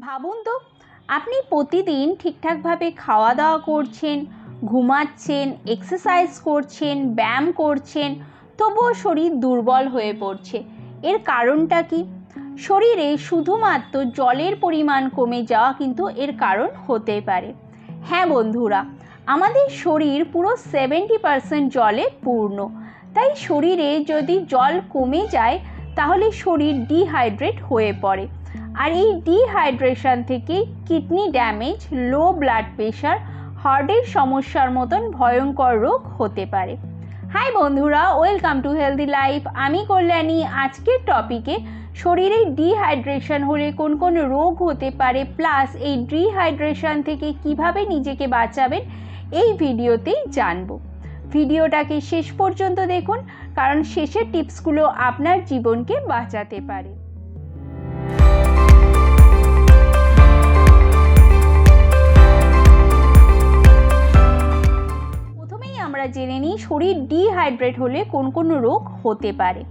ভাবুন তো, আপনি প্রতিদিন ঠিকঠাকভাবে খাওয়া দাওয়া করছেন, ঘুমাচ্ছেন, এক্সারসাইজ করছেন, ব্যায়াম করছেন, তবুও শরীর দুর্বল হয়ে পড়ছে। এর কারণটা কি? শরীরে শুধুমাত্র জলের পরিমাণ কমে যাওয়া কিন্তু এর কারণ হতে পারে। হ্যাঁ বন্ধুরা, আমাদের শরীর পুরো 70% জলে পূর্ণ। তাই শরীরে যদি জল কমে যায় তাহলে শরীর ডিহাইড্রেট হয়ে পড়ে। আর এই ডিহাইড্রেশন থেকে kidney damage, low blood pressure, হার্টের সমস্যার মতন ভয়ঙ্কর রোগ হতে পারে। হাই বন্ধুরা, ওয়েলকাম টু হেলদি লাইফ। আমি কল্যাণী। আজকের টপিকে শরীরে ডিহাইড্রেশন হলে কোন কোন রোগ হতে পারে, প্লাস এই ডিহাইড্রেশন থেকে কিভাবে নিজেকে বাঁচাবেন, এই ভিডিওতেই জানবো। ভিডিওটাকে শেষ পর্যন্ত দেখুন, কারণ শেষের টিপসগুলো আপনার জীবনকে বাঁচাতে পারে। আমরা জেনে নিই শরীর ডিহাইড্রেট হলে কোন কোন রোগ হতে পারে।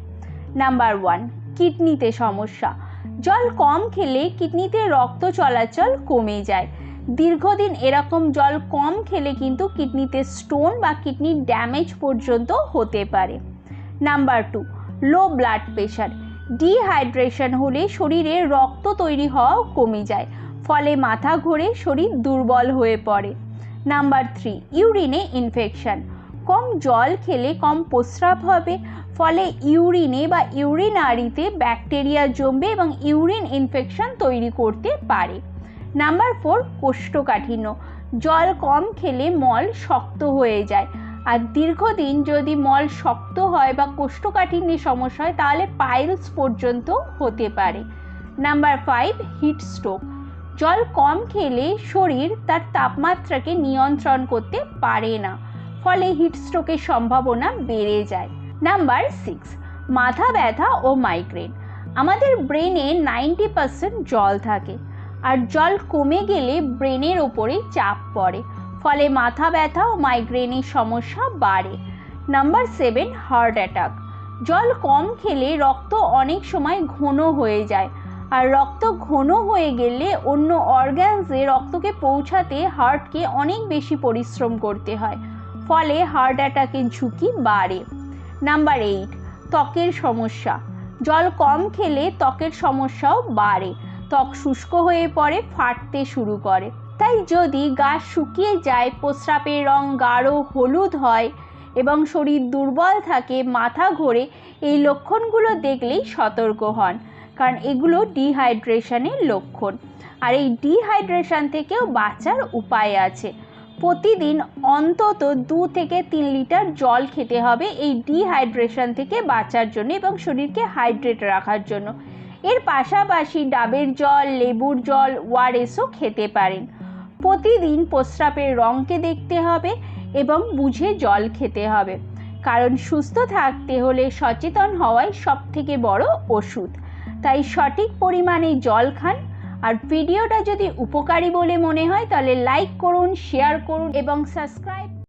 নাম্বার 1, কিডনিতে সমস্যা। জল কম খেলে কিডনিতে রক্ত চলাচল কমে যায়। দীর্ঘদিন এরকম জল কম খেলে কিন্তু কিডনিতে স্টোন বা কিডনি ড্যামেজ পর্যন্ত হতে পারে। Number 2, low blood pressure. Dehydration হলে শরীরে রক্ত তৈরি হওয়াও কমে যায়, ফলে মাথা ঘোরে, শরীর দুর্বল হয়ে পড়ে। Number 3, ইউরিনে infection. কম জল খেলে কম প্রস্রাব হবে, ফলে ইউরিনে বা ইউরিনারিতে ব্যাকটেরিয়া জমবে এবং ইউরিন ইনফেকশন তৈরি করতে পারে। নাম্বার 4, কোষ্ঠকাঠিন্য। জল কম খেলে মল শক্ত হয়ে যায়, আর দীর্ঘদিন যদি মল শক্ত হয় বা কোষ্ঠকাঠিন্যের সমস্যা হয় তাহলে পাইলস পর্যন্ত হতে পারে। Number 5, heat stroke. জল কম খেলে শরীর তার তাপমাত্রাকে নিয়ন্ত্রণ করতে পারে না, ফলে হিটস্ট্রোকের সম্ভাবনা বেড়ে যায়। নাম্বার 6, মাথা ব্যথা ও মাইগ্রেন। আমাদের ব্রেনে 90% জল থাকে, আর জল কমে গেলে ব্রেনের ওপরে চাপ পড়ে, ফলে মাথা ব্যথা ও মাইগ্রেনের সমস্যা বাড়ে। Number 7, heart attack. জল কম খেলে রক্ত অনেক সময় ঘন হয়ে যায়, আর রক্ত ঘন হয়ে গেলে অন্য অর্গ্যানসে রক্তকে পৌঁছাতে হার্টকে অনেক বেশি পরিশ্রম করতে হয়, ফলে হার্ট অ্যাটাকের ঝুঁকি বাড়ে। নাম্বার 8, ত্বকের সমস্যা। জল কম খেলে ত্বকের সমস্যাও বাড়ে, ত্বক শুষ্ক হয়ে পড়ে, ফাটতে শুরু করে। তাই যদি গা শুকিয়ে যায়, প্রস্রাবের রং গাঢ় হলুদ হয় এবং শরীর দুর্বল থাকে, মাথা ঘোরে, এই লক্ষণগুলো দেখলেই সতর্ক হন, কারণ এগুলো ডিহাইড্রেশনের লক্ষণ। আর এই ডিহাইড্রেশন থেকেও বাঁচার উপায় আছে। প্রতিদিন অন্তত 2 থেকে 3 লিটার জল খেতে হবে এই ডিহাইড্রেশন থেকে বাঁচার জন্য এবং শরীরকে হাইড্রেট রাখার জন্য। এর পাশাপাশি ডাবের জল, লেবুর জল, ওআরএসও খেতে পারেন। প্রতিদিন প্রস্রাবের রঙকে দেখতে হবে এবং বুঝে জল খেতে হবে, কারণ সুস্থ থাকতে হলে সচেতন হওয়াই সবথেকে বড় ওষুধ। তাই সঠিক পরিমাণে জল খান। আর ভিডিওটা যদি উপকারী বলে মনে হয় তাহলে লাইক করুন, শেয়ার করুন এবং সাবস্ক্রাইব